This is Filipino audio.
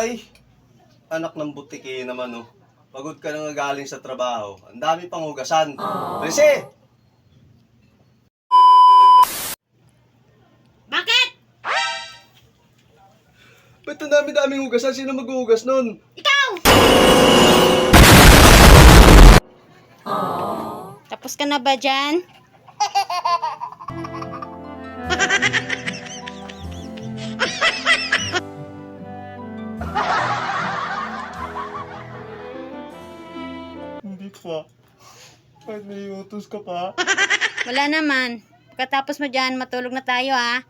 Ay, anak ng butiki naman, oh. Pagod ka na nga galing sa trabaho. Ang dami pang hugasan. Rese! Bakit? Ba't ang dami-daming hugasan? Sino maghuhugas nun? Ikaw! Tapos ka na ba dyan? Hindi pa. Kahit may utos ka pa. Wala naman. Pagkatapos mo dyan, matulog na tayo ha.